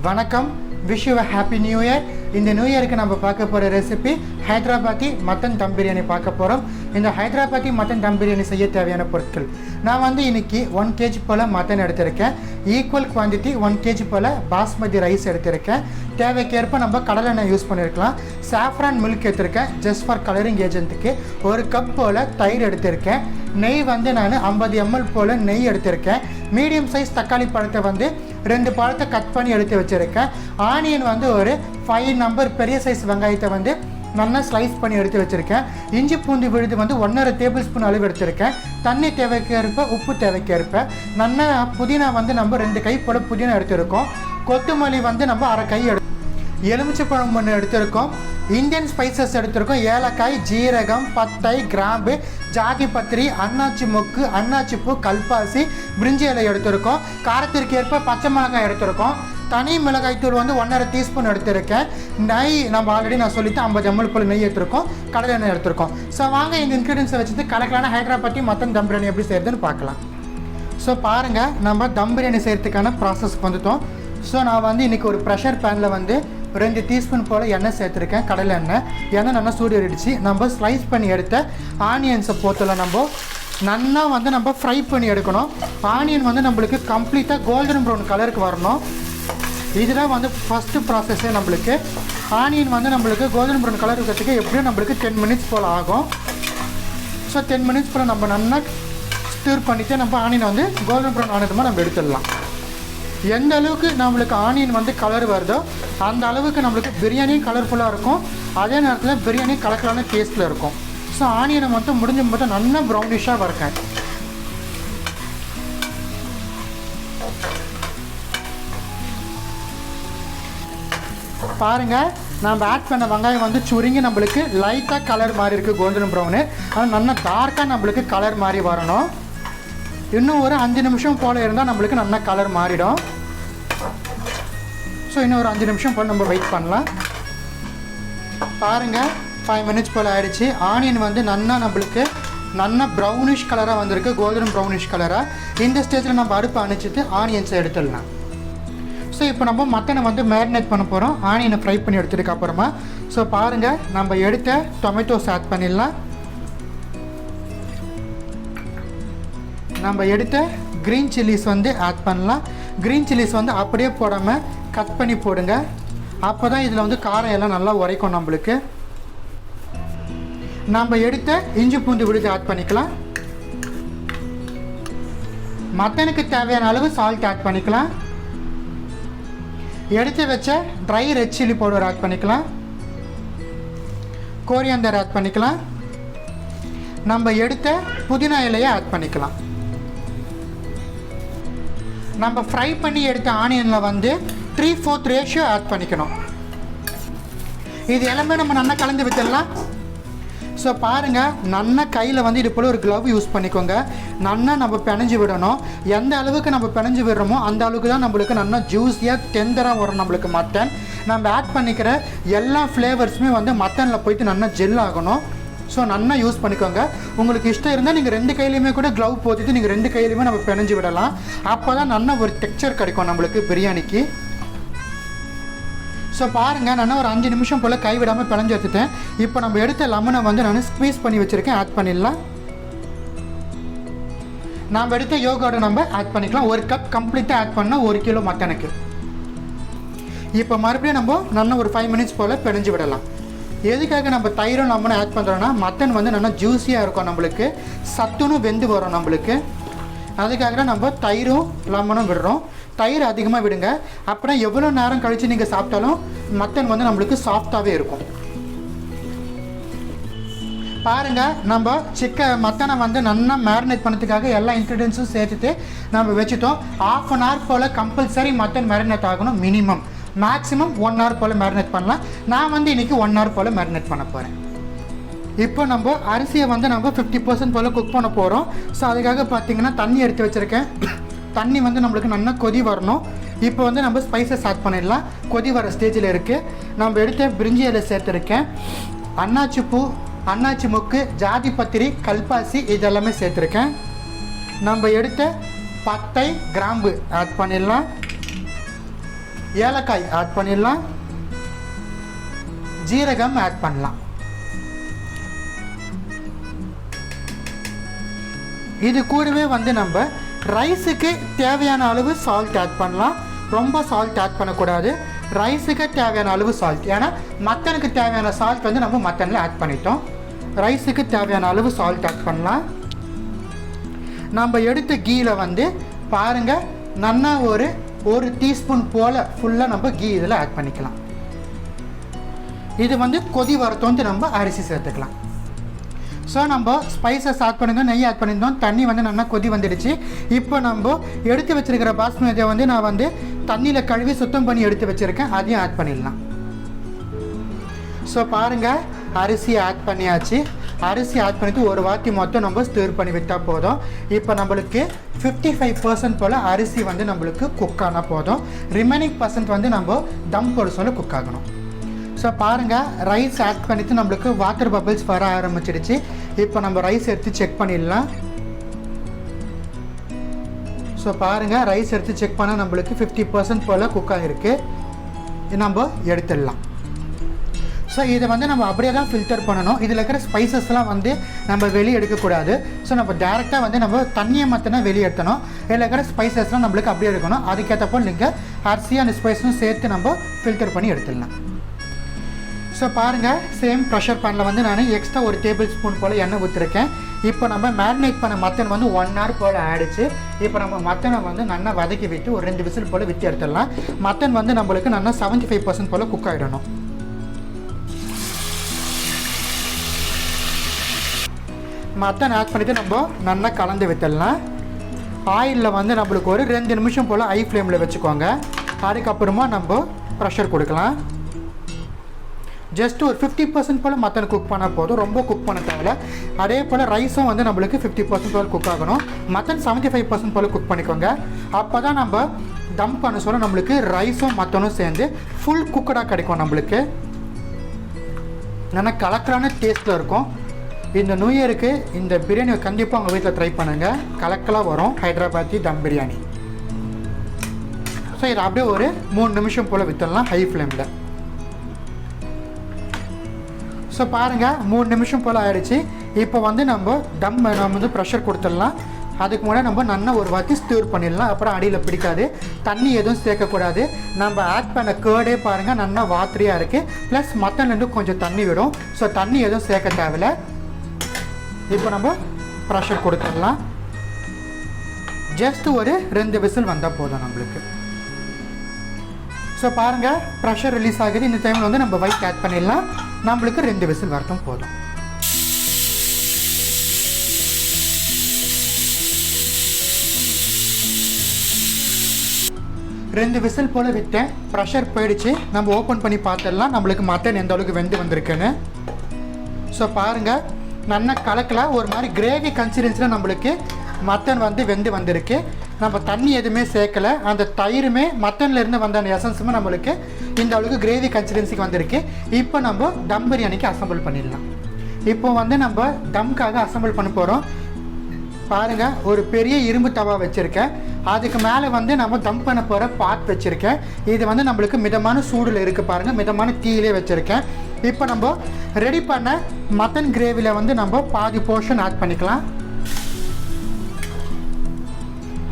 வணக்கம், wish you happy new year. இந்த new இயருக்கு நம்ம பார்க்க போகிற ரெசிபி ஹைதராபாதி மட்டன் தம் பிரியாணி பார்க்க போகிறோம். இந்த ஹைதராபாதி மட்டன் தம் பிரியாணி செய்ய தேவையான பொருட்கள் நான் வந்து இன்றைக்கி 1 kg போல் மட்டன் எடுத்திருக்கேன். ஈக்குவல் குவான்டிட்டி 1 kg போல் பாஸ்மதி ரைஸ் எடுத்திருக்கேன். தேவைக்கேற்ப நம்ம கடலெண்ணெய் யூஸ் பண்ணியிருக்கலாம். சாஃப்ரான் மில்க் எடுத்திருக்கேன் ஜஸ்ட் ஃபார் கலரிங் ஏஜென்ட்டுக்கு. 1 கப் போல் தயிர் எடுத்திருக்கேன். நெய் வந்து நான் 50 ml போல் நெய் எடுத்திருக்கேன். மீடியம் சைஸ் தக்காளி பழத்தை வந்து 2 பழத்தை கட் பண்ணி எடுத்து வச்சுருக்கேன். ஆனியன் வந்து ஒரு 5 நம்பர் பெரிய சைஸ் வெங்காயத்தை வந்து நல்லா ஸ்லைஸ் பண்ணி எடுத்து வச்சுருக்கேன். இஞ்சி பூண்டு விழுது வந்து 1.5 டேபிள் ஸ்பூன் அளவு எடுத்திருக்கேன். தண்ணி தேவைக்கேற்ப, உப்பு தேவைக்கேற்ப. நல்லா புதினா வந்து நம்ம 2 கை போல புதினா எடுத்திருக்கோம். கொத்தமல்லி வந்து நம்ம 1/2 கை எலுமிச்சைப்பழம் 1 எடுத்திருக்கோம். இந்தியன் ஸ்பைசஸ் எடுத்திருக்கோம். ஏலக்காய், ஜீரகம், பட்டை, கிராம்பு, ஜாதி பத்திரி, அன்னாச்சி மொக்கு, அன்னாச்சி பூ, கல்பாசி, பிரிஞ்சி இலை எடுத்திருக்கோம். காரத்திற்கு ஏற்ப பச்சை மிளகாய் எடுத்திருக்கோம். தனி மிளகாய்த்தூள் வந்து 1.5 டீஸ்பூன் எடுத்திருக்கேன். நெய் நம்ம ஆல்ரெடி நான் சொல்லிவிட்டு 50 ml போல் நெய் எடுத்திருக்கோம். கடலை எண்ணெய் எடுத்திருக்கோம். ஸோ வாங்க இந்த இன்க்ரீடியன்ஸை வச்சுட்டு கலக்கலான ஹைதராபாதி மட்டன் தம் பிரியாணி எப்படி செய்யறதுன்னு பார்க்கலாம். ஸோ பாருங்கள், நம்ம தம் பிரியாணி செய்கிறதுக்கான ப்ராசஸ்க்கு வந்துட்டோம். ஸோ நான் வந்து இன்றைக்கி ஒரு ப்ரெஷர் பேனில் வந்து 2 டீஸ்பூன் போல் எண்ணெய் சேர்த்துருக்கேன். கடலை எண்ணெய் நல்லா சூடு அடிச்சு நம்ம ஸ்லைஸ் பண்ணி எடுத்த ஆனியன்ஸை போத்தில் நல்லா வந்து நம்ம ஃப்ரை பண்ணி எடுக்கணும். ஆனியன் வந்து நம்மளுக்கு கம்ப்ளீட்டாக கோல்டன் ப்ரௌன் கலருக்கு வரணும். இதுதான் வந்து ஃபஸ்ட்டு ப்ராசஸ்ஸே. நம்மளுக்கு ஆனியன் வந்து நம்மளுக்கு கோல்டன் ப்ரௌன் கலர் இருக்கிறதுக்கு எப்படியும் நம்மளுக்கு 10 மினிட்ஸ் போல் ஆகும். ஸோ 10 மினிட்ஸ் போல் நம்ம நல்லா ஸ்டிர் பண்ணிவிட்டு நம்ம ஆனியன் வந்து கோல்டன் ப்ரௌன் ஆனதுமாக நம்ம எடுத்துடலாம். எந்த அளவுக்கு நம்மளுக்கு ஆனியன் வந்து கலர் வருதோ அந்த அளவுக்கு நம்மளுக்கு பிரியாணியும் கலர்ஃபுல்லாக இருக்கும். அதே நேரத்தில் பிரியாணி கலக்கலான டேஸ்ட்டில் இருக்கும். ஸோ ஆனியனை மட்டும் முடிஞ்ச மட்டும் நல்லா ப்ரௌனிஷாக வறுக்கேன். பாருங்கள், நம்ம ஆட் பண்ண வெங்காயம் வந்து சுருங்கி நம்மளுக்கு லைட்டாக கலர் மாதிரி இருக்குது, கோல்டன் ப்ரௌனு. ஆனால் நல்லா டார்க்காக நம்மளுக்கு கலர் மாதிரி வரணும். இன்னும் ஒரு 5 நிமிஷம் போல் இருந்தால் நம்மளுக்கு நல்லா கலர் மாறிடும். ஸோ இன்னும் ஒரு 5 நிமிஷம் போல் நம்ம வெயிட் பண்ணலாம். பாருங்கள், 5 மினிட்ஸ் போல் ஆகிடுச்சு. ஆனியன் வந்து நம்மளுக்கு நல்லா ப்ரௌனிஷ் கலராக வந்திருக்கு, கோல்டன் ப்ரௌனிஷ் கலராக. இந்த ஸ்டேஜில் நம்ம அடுப்பை அணைச்சிட்டு ஆனியன்ஸை எடுத்துடலாம். ஸோ இப்போ நம்ம மட்டனை வந்து மேரினேட் பண்ண போகிறோம், ஆனியனை ஃப்ரை பண்ணி எடுத்துட்டு அப்புறமா. ஸோ பாருங்கள், நம்ம எடுத்த டொமேட்டோஸ் ஆட் பண்ணிடலாம். நம்ம எடுத்த க்ரீன் சில்லிஸ் வந்து ஆட் பண்ணலாம். க்ரீன் சில்லிஸ் வந்து அப்படியே போடாமல் கட் பண்ணி போடுங்க. அப்போ தான் இதில் வந்து காரம் எல்லாம் நல்லா உரைக்கும் நம்மளுக்கு. நம்ம எடுத்த இஞ்சி பூண்டு விழுது ஆட் பண்ணிக்கலாம். மட்டனுக்கு தேவையான அளவு சால்ட் ஆட் பண்ணிக்கலாம். எடுத்து வச்ச dry red chilli powder add பண்ணிக்கலாம். கோரியண்டர் ஆட் பண்ணிக்கலாம். நம்ம எடுத்த புதினா இலையை ஆட் பண்ணிக்கலாம். நம்ம ஃப்ரை பண்ணி எடுத்த ஆனியனில் வந்து 3/4 ரேஷியோ ஆட் பண்ணிக்கணும். இது எல்லாமே நம்ம நல்லா கலந்து விட்டுடலாம். ஸோ பாருங்கள், நல்லா கையில் வந்து இது போல் ஒரு க்ளவ் யூஸ் பண்ணிக்கோங்க. நல்லா நம்ம பிணைஞ்சு விடணும். எந்த அளவுக்கு நம்ம பிணைஞ்சு விடுறோமோ அந்த அளவுக்கு தான் நம்மளுக்கு நல்லா ஜூஸியாக டெண்டராக வரும் நம்மளுக்கு மட்டன். நம்ம ஆட் பண்ணிக்கிற எல்லா ஃப்ளேவர்ஸுமே வந்து மட்டனில் போயிட்டு நல்லா ஜெல் ஆகணும். ஸோ நல்லா யூஸ் பண்ணிக்கோங்க. உங்களுக்கு இஷ்டம் இருந்தால் நீங்கள் 2 கையிலையுமே கூட க்ளவ் போட்டுட்டு நீங்கள் 2 கையிலையுமே நம்ம பிணைஞ்சு விடலாம். அப்போ தான் நல்லா ஒரு டெக்ஸ்சர் கிடைக்கும் நம்மளுக்கு பிரியாணிக்கு. ஸோ பாருங்கள், நான் ஒரு 5 நிமிஷம் போல் கைவிடாமல் பிணைஞ்சு வச்சுட்டேன். இப்போ நம்ம எடுத்த லெமனை வந்து நான் ஸ்க்வீஸ் பண்ணி வச்சுருக்கேன், ஆட் பண்ணிடலாம். நாம் எடுத்த யோகோட நம்ம ஆட் பண்ணிக்கலாம். 1 கப் கம்ப்ளீட்டாக ஆட் பண்ணால் 1 கிலோ மட்டனுக்கு. இப்போ மறுபடியும் நம்ம நல்லா ஒரு 5 மினிட்ஸ் போல் பிணைஞ்சு விடலாம். எதுக்காக நம்ம தயிரும் லெமனும் ஆட் பண்ணுறோன்னா மட்டன் வந்து நல்லா ஜூஸியாக இருக்கும், நம்மளுக்கு சத்துன்னு வெந்து வரும் நம்மளுக்கு. அதுக்காக தான் நம்ம தயிரும் லெமனும் விடுறோம். தயிர் அதிகமாக விடுங்க. அப்புறம் எவ்வளோ நேரம் கழித்து நீங்கள் சாப்பிட்டாலும் மட்டன் வந்து நம்மளுக்கு சாஃப்டாகவே இருக்கும். பாருங்கள், நம்ம மட்டனை வந்து நல்லா மேரினேட் பண்ணுறதுக்காக எல்லா இன்க்ரீடியன்ஸும் சேர்த்துட்டு நம்ம வச்சுட்டோம். 1/2 hour போல் கம்பல்சரி மட்டன் மேரினேட் ஆகணும். மினிமம் மேக்ஸிமம் 1 hour போல் மேரினேட் பண்ணலாம். நான் வந்து இன்றைக்கி 1 hour போல் மேரினேட் பண்ண போகிறேன். இப்போ நம்ம அரிசியை வந்து நம்ம 50% போல் குக் பண்ண போகிறோம். ஸோ அதுக்காக பார்த்திங்கன்னா தண்ணி எடுத்து வச்சுருக்கேன். தண்ணி வந்து நம்மளுக்கு நல்லா கொதி வரணும். இப்போ வந்து நம்ம ஸ்பைசஸ் ஆட் பண்ணிடலாம். கொதி வர ஸ்டேஜில் இருக்குது. நம்ம எடுத்த பிரிஞ்சி இலை சேர்த்துருக்கேன். அன்னாச்சி பூ, அன்னாச்சி மொக்கு, ஜாதி பத்திரி, கல்பாசி இதெல்லாமே சேர்த்துருக்கேன். நம்ம எடுத்த பட்டை, கிராம்பு ஆட் பண்ணிடலாம். ஏலக்காய் ஆட் பண்ணிடலாம், ஜீரகம் ஆட் பண்ணலாம். இது கூடவே வந்து நம்ம ரைஸுக்கு தேவையான அளவு சால்ட் ஆட் பண்ணலாம். ரொம்ப சால்ட் ஆட் பண்ணக்கூடாது, ரைஸுக்கு தேவையான அளவு சால்ட். ஏன்னா மட்டனுக்கு தேவையான சால்ட் வந்து நம்ம மட்டனில் ஆட் பண்ணிட்டோம். ரைஸுக்கு தேவையான அளவு சால்ட் ஆட் பண்ணலாம். நம்ம எடுத்த கீயில் வந்து பாருங்கள் நல்லா ஒரு டீஸ்பூன் போல் ஃபுல்லாக நம்ம கீ இதில் ஆட் பண்ணிக்கலாம். இது வந்து கொதி வரத்தோந்து நம்ம அரிசி சேர்த்துக்கலாம். ஸோ நம்ம ஸ்பைசஸ் ஆட் பண்ணியிருந்தோம், நெய் ஆட் பண்ணியிருந்தோம், தண்ணி வந்து நல்லா கொதி வந்துடுச்சு. இப்போ நம்ம எடுத்து வச்சுருக்கிற பாஸ்மதியை வந்து நான் வந்து தண்ணியில் கழுவி சுத்தம் பண்ணி எடுத்து வச்சுருக்கேன், அதையும் ஆட் பண்ணிடலாம். ஸோ பாருங்கள் அரிசி ஆட் பண்ணியாச்சு. அரிசி ஆட் பண்ணிவிட்டு ஒரு வாட்டி மொத்தம் நம்ம ஸ்டிர் பண்ணி விட்டால் போதும். இப்போ நம்மளுக்கு 55% போல் அரிசி வந்து நம்மளுக்கு குக் ஆனால் போதும். ரிமைனிங் % வந்து நம்ம தம் போட சொல்ல குக் ஆகணும். ஸோ பாருங்கள் ரைஸ் ஆட் பண்ணிவிட்டு நம்மளுக்கு வாட்டர் பபிள்ஸ் வர ஆரம்பிச்சிடுச்சு. இப்போ நம்ம ரைஸ் எடுத்து செக் பண்ணிடலாம். ஸோ பாருங்கள் ரைஸ் எடுத்து செக் பண்ணால் நம்மளுக்கு 50% போல் குக் ஆகிருக்கு. நம்ம எடுத்துடலாம். ஸோ இதை வந்து நம்ம அப்படியே தான் ஃபில்டர் பண்ணணும். இதில் இருக்கிற ஸ்பைசஸ்லாம் வந்து நம்ம வெளியே எடுக்கக்கூடாது. ஸோ நம்ம டேரெக்டாக வந்து நம்ம தண்ணியை மட்டும்தான் வெளியே எடுத்தணும். இதில் இருக்கிற ஸ்பைசஸ்லாம் நம்மளுக்கு அப்படியே எடுக்கணும். அதுக்கேற்றப்போ நீங்கள் அரிசி அந்த ஸ்பைஸும் சேர்த்து நம்ம ஃபில்டர் பண்ணி எடுத்துடலாம். ஸோ பாருங்கள் சேம் ப்ரெஷர் பேனில் வந்து நான் எக்ஸ்ட்ரா ஒரு டேபிள் ஸ்பூன் போல் எண்ணெய் ஊற்றிருக்கேன். இப்போ நம்ம மேரினேட் பண்ண மட்டன் வந்து 1 hour போல் ஆகிடுச்சு. இப்போ நம்ம மட்டனை வந்து நல்லா வதக்கி விட்டு ஒரு 2 விசில் போல் விட்டு எடுத்துடலாம். மட்டன் வந்து நம்மளுக்கு நல்லா 75% போல் குக் ஆகிடணும். மட்டன் ஆட் பண்ணிவிட்டு நம்ம நல்லா கலந்து விட்டுடலாம். ஆயிலில் வந்து நம்மளுக்கு ஒரு 2 நிமிஷம் போல் ஹை ஃப்ளேமில் வச்சுக்கோங்க. அதுக்கப்புறமா நம்ம ப்ரெஷர் கொடுக்கலாம். ஜஸ்ட் ஒரு 50% போல் மட்டன் குக் பண்ணால் போதும், ரொம்ப குக் பண்ண தேவையில்ல. அதே போல் ரைஸும் வந்து நம்மளுக்கு 50% போல் குக் ஆகணும். மட்டன் 75% போல் குக் பண்ணிக்கோங்க. அப்போ தான் நம்ம தம் பண்ண சொல்ல நம்மளுக்கு ரைஸும் மட்டனும் சேர்ந்து ஃபுல் குக்கடாக கிடைக்கும். நம்மளுக்கு நல்லா கலக்கலான டேஸ்ட்டில் இருக்கும். இந்த நியூ இயருக்கு இந்த பிரியாணியை கண்டிப்பாக உங்கள் வீட்டில் ட்ரை பண்ணுங்கள். கலக்கலாக வரும் ஹைதராபாத்தி தம் பிரியாணி. ஸோ இதை அப்படியே ஒரு 3 நிமிஷம் போல் விட்டுடலாம் ஹை ஃப்ளேமில். ஸோ பாருங்கள் 3 நிமிஷம் போல் ஆகிடுச்சு. இப்போ வந்து நம்ம வந்து ப்ரெஷர் கொடுத்துடலாம். அதுக்கு முன்னாடி நம்ம நல்லா ஒரு வாட்டி ஸ்டிர் பண்ணிடலாம். அப்புறம் அடியில் பிடிக்காது. தண்ணி எதுவும் சேர்க்கக்கூடாது. நம்ம ஆட் பண்ண கேர்டே பாருங்கள் நல்லா வாட்டரியாக இருக்குது. ப்ளஸ் மட்டன்லேருந்து கொஞ்சம் தண்ணி விடும். ஸோ தண்ணி எதுவும் சேர்க்க தேவையில்லை. இப்போ நம்ம ப்ரெஷர் கொடுத்துடலாம். ஜஸ்ட் ஒரு 2 விசில் வந்தால் போதும் நம்மளுக்கு. ஸோ பாருங்கள் ப்ரெஷர் ரிலீஸ் ஆகுது. இந்த டைமில் வந்து நம்ம வைட் ஆட் பண்ணிடலாம். நம்மளுக்கு 2 விசில் வரட்டும் போதும். ரெண்டு விசில் போல் விட்டேன். ப்ரெஷர் போயிடுச்சு. நம்ம ஓப்பன் பண்ணி பார்த்துடலாம் நம்மளுக்கு மட்டன் எந்த அளவுக்கு வெந்து வந்திருக்குன்னு. ஸோ பாருங்கள் நல்லா கலக்கலாம். ஒரு மாதிரி கிரேவி கன்சிஸ்டன்சியில் நம்மளுக்கு மட்டன் வந்து வெந்து வந்திருக்கு. நம்ம தண்ணி எதுவுமே சேர்க்கலை. அந்த தயிருமே மட்டன்லேருந்து வந்த அந்த எசன்ஸுமே நம்மளுக்கு இந்த அளவுக்கு கிரேவி கன்சிஸ்டன்சிக்கு வந்திருக்கு. இப்போ நம்ம தம் பிரியாணிக்கு அசம்பிள் பண்ணிடலாம். இப்போ வந்து நம்ம தம்காக அசம்பிள் பண்ண போகிறோம். பாருங்கள் ஒரு பெரிய இரும்பு தவா வச்சுருக்கேன். அதுக்கு மேலே வந்து நம்ம தம் பண்ண போகிற பாட் வச்சுருக்கேன். இது வந்து நம்மளுக்கு மிதமான சூடில் இருக்குது. பாருங்கள் மிதமான தீயிலே வச்சுருக்கேன். இப்போ நம்ம ரெடி பண்ண மட்டன் கிரேவியில் வந்து நம்ம பாதி போர்ஷன் ஆட் பண்ணிக்கலாம்.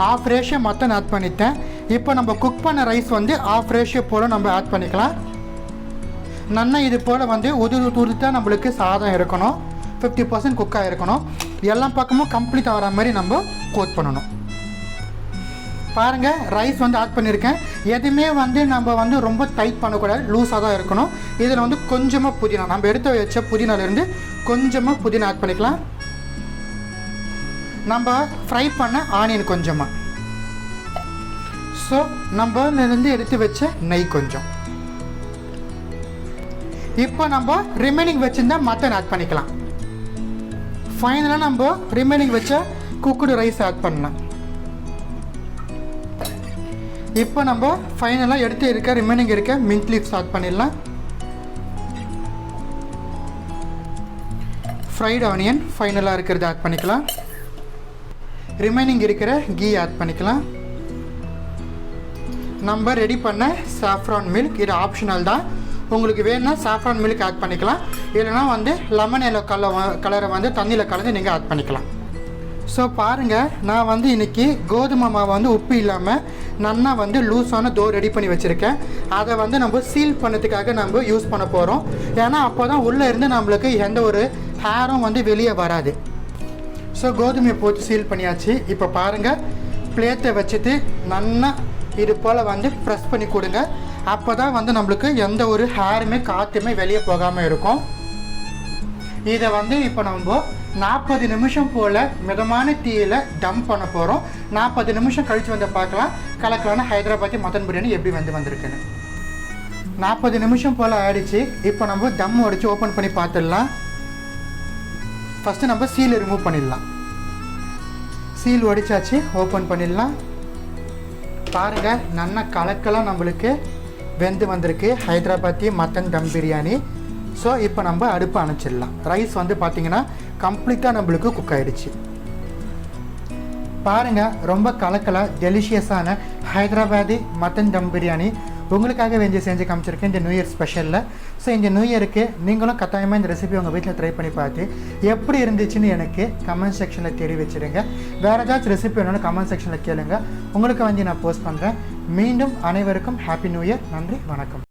½ ரேஷியோ மட்டன் ஆட் பண்ணிட்டேன். இப்போ நம்ம குக் பண்ண ரைஸ் வந்து ½ ரேஷியோ போல் நம்ம ஆட் பண்ணிக்கலாம். நல்லா இது போல் வந்து உதுத்தான் நம்மளுக்கு சாதம் இருக்கணும். 50% குக்காக இருக்கணும். எல்லா பக்கமும் கம்ப்ளீட் ஆகிற மாதிரி நம்ம கோட் பண்ணணும். பாருங்கள் ரைஸ் வந்து ஆட் பண்ணியிருக்கேன். எதுவுமே வந்து நம்ம வந்து ரொம்ப டைட் பண்ணக்கூடாது, லூஸாக தான் இருக்கணும். இதில் வந்து கொஞ்சமாக புதினா, நம்ம எடுத்து வச்ச புதினாலேருந்து கொஞ்சமாக புதினா ஆட் பண்ணிக்கலாம். நம்ம ஃப்ரை பண்ண ஆனியன் கொஞ்சமாக. ஸோ நம்மலேருந்து எடுத்து வச்ச நெய் கொஞ்சம். இப்போ நம்ம ரிமைனிங் வச்சுருந்தா மட்டன் ஆட் பண்ணிக்கலாம். ஃபைனலாக நம்ம ரிமைனிங் வச்ச குக்குடு ரைஸ் ஆட் பண்ணலாம். இப்போ நம்ம ஃபைனலாக எடுத்து இருக்க ரிமைனிங் இருக்க மின்ட் லீவ்ஸ் ஆட் பண்ணிடலாம். ஃப்ரைடு ஆனியன் ஃபைனலாக இருக்கிறது ஆட் பண்ணிக்கலாம். ரிமைனிங் இருக்கிற கீ ஆட் பண்ணிக்கலாம். நம்ம ரெடி பண்ண சாஃப்ரான் மில்க். இது ஆப்ஷனல் தான். உங்களுக்கு வேணும்னா சாஃப்ரான் மில்க் ஆட் பண்ணிக்கலாம், இல்லைனா வந்து லெமன் எல்லோ கலரை வந்து தண்ணியில் கலந்து நீங்கள் ஆட் பண்ணிக்கலாம். ஸோ பாருங்கள், நான் வந்து இன்றைக்கி கோதுமை மாவை வந்து உப்பு இல்லாமல் நல்லா வந்து லூஸான டோ ரெடி பண்ணி வச்சுருக்கேன். அதை வந்து நம்ம சீல் பண்ணதுக்காக நம்ம யூஸ் பண்ண போகிறோம். ஏன்னா அப்போ தான் உள்ளே இருந்து நம்மளுக்கு எந்த ஒரு ஹேரும் வந்து வெளியே வராது. ஸோ கோதுமையை போட்டு சீல் பண்ணியாச்சு. இப்போ பாருங்கள், பிளேட்டை வச்சுட்டு நல்லா இது போல் வந்து ப்ரெஸ் பண்ணி கொடுங்க. அப்போ தான் வந்து நம்மளுக்கு எந்த ஒரு ஹேருமே காற்றுமே வெளியே போகாமல் இருக்கும். இதை வந்து இப்போ நம்ம 40 நிமிஷம் போல் மிதமான தீயில் டம் பண்ண போகிறோம். 40 நிமிஷம் கழித்து வந்து பார்க்கலாம் கலக்கலான ஹைதராபாத்தி மட்டன் பிரியாணி எப்படி வந்திருக்குன்னு. 40 நிமிஷம் போல் ஆயிடுச்சு. இப்போ நம்ம டம் உடைச்சு ஓப்பன் பண்ணி பார்த்துடலாம். ஃபஸ்ட்டு நம்ம சீலை ரிமூவ் பண்ணிடலாம். சீல் உடைச்சாச்சு, ஓப்பன் பண்ணிடலாம். பாருங்கள், நல்லா கலக்கலாம் நம்மளுக்கு வெந்து வந்திருக்கு ஹைதராபாத்தி மட்டன் தம் பிரியாணி. ஸோ இப்போ நம்ம அடுப்பு அணைச்சிடலாம். ரைஸ் வந்து பார்த்திங்கன்னா கம்ப்ளீட்டாக நம்மளுக்கு குக் ஆகிடுச்சு. பாருங்கள், ரொம்ப கலக்கலாக டெலிஷியஸான ஹைதராபாதி மட்டன் தம் பிரியாணி உங்களுக்காக செஞ்சு காமிச்சிருக்கேன் இந்த நியூ இயர் ஸ்பெஷலில். ஸோ இந்த நியூ இயருக்கு நீங்களும் கட்டாயமாக இந்த ரெசிபி உங்கள் வீட்டில் ட்ரை பண்ணி பார்த்து எப்படி இருந்துச்சுன்னு எனக்கு கமெண்ட் செக்ஷனில் தெரிவிச்சிடுங்க. வேறு ஏதாச்சும் ரெசிபி வேணும்னு கமெண்ட் செக்ஷனில் கேளுங்க, உங்களுக்கு நான் போஸ்ட் பண்ணுறேன். மீண்டும் அனைவருக்கும் ஹாப்பி நியூ இயர். நன்றி, வணக்கம்.